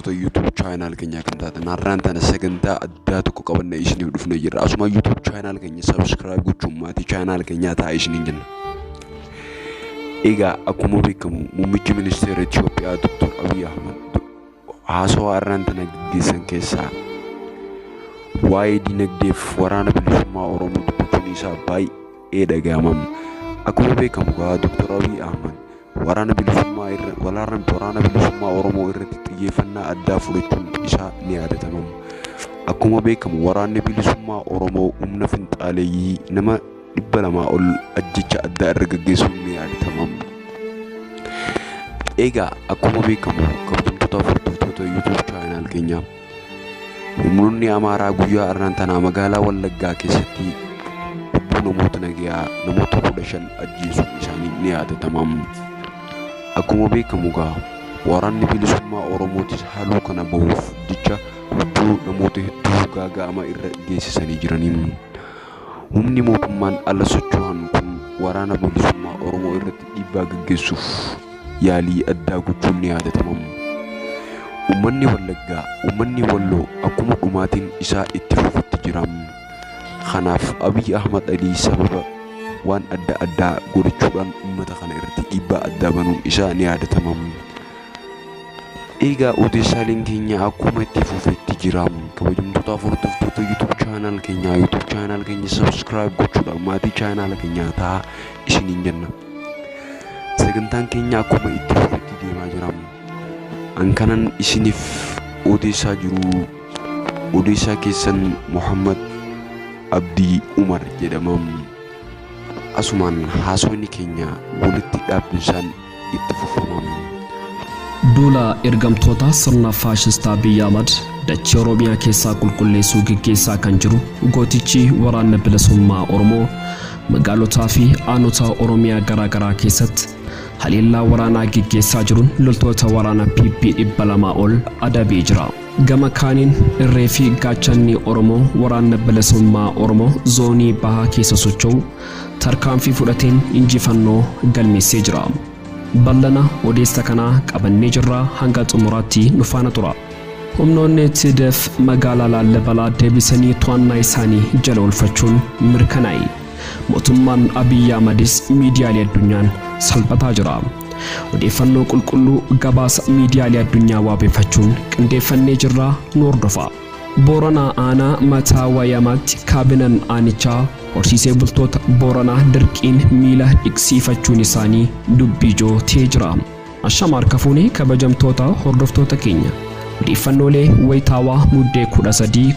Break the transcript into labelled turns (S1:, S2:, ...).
S1: hordoftoota YouTube channel keenya kan taatan har'aan tana sagantaa addaa tokko qabanna isiniif dhufne jirra. Asuma YouTube channel keenya subscribe gochuun maatii channel keenya ta'aa isiniin jenna. Egaa akkuma beekamu muummichi ministeera Itoophiyaa Dr. Abiy Ahmed haasawaa har'aan tana gaggeessan keessaa waa'ee dinagdeef waraana bilisummaa Oromoo dubbachuun isaa baay'ee dhaga'amama. Akkuma beekamu Dr. Abiy Ahmed waraana bilisummaa Oromoo irratti xiyyeeffannaa addaa fudhachuun isaa ni yaadatama. Akkuma beekamu waraanni bilisummaa Oromoo humna finxaaleeyyii nama 200 ol ajjecha addaa irra gaggeessuun ni yaadatama. Egaa akkuma beekamu kabajamtoota hordoftoota YouTube channel keenya humnoonni Amaaraa guyyaa har'aan tana magaalaa Wallaggaa keessatti namoota nagayaa namoota 15 ajjeesuun isaanii ni yaadatama. Akkuma beekamu waraanni bilisummaa Oromootis haaloo kana bahuuf jecha namoota hedduu gaaga'ama irra geessisanii jiraniin humni mootummaan ala socho'an kun waraana bilisummaa Oromoo irratti dhiibbaa gaggeessuuf yaalii addaa gochuun ni yaadatama. Uummanni Wallaggaa, uummanni Walloo akkuma dhumaatiin isaa itti fufutti jira. Kanaaf Abiy Ahmed sababa waan addaa godhachuudhaan uummata kana irratti dhiibbaa addaa banuun isaa ni yaadatama. Egaa odeessaaleen keenya akkuma itti fufetti jira. Kabajamtoota hordoftoota YouTube channel keenya subscribe gochuudhaan maatii channel keenyaa ta'aa isiniin jenna. Sagantaan keenya akkuma itti fufetti deemaa jira. Ankanan isiniif odeessaa jiru odeessaa keessan Muhammad Abdii Umar jedhamam. Asumaan haasawni keenya walitti dhaabbinsaan itti fufamam.
S2: Duula ergamtoota sirna faashistaa Abiy Ahmed dachee Oromiyaa keessaa qulqulleessuu gaggeessaa kan jiru gootichi waraana bilisummaa Oromoo magaalotaa fi aanota Oromiyaa garaagaraa keessatti haleellaa waraanaa gaggeessaa jiruun loltoota waraana PP 200 ol adabee jira. Gama kaaniin irree fi gaachanni Oromoo waraana bilisummaa Oromoo zoonii bahaa keessa socho'u tarkaanfii fudhateen injifannoo galmeessee jira. Ballana odeessa kanaa qabannee jirra hanga xumuraatti nu faana tura. Humnoonni TDF magaalaa Laalibalaa deebisanii to'annaa isaanii jala oolfachuun mirkanaa'e. Mootummaan Abiy Ahmedis miidiyaalee addunyaan salphataa jira. Odeeffannoo qulqulluu gabaasa miidiyaalee addunyaa waabeeffachuun qindeeffannee jirra nu hordofa. Booranaa aanaa mataa wayamaatti kaabinaan aanichaa horsiisee bultoota Booranaa dirqiin miila dhiqsiifachuun isaanii dubbii ijoo ta'ee jira. Ashamaar kafuunee kabajamtoota hordoftoota keenya odeeffannoolee wayitaawaa muddee 13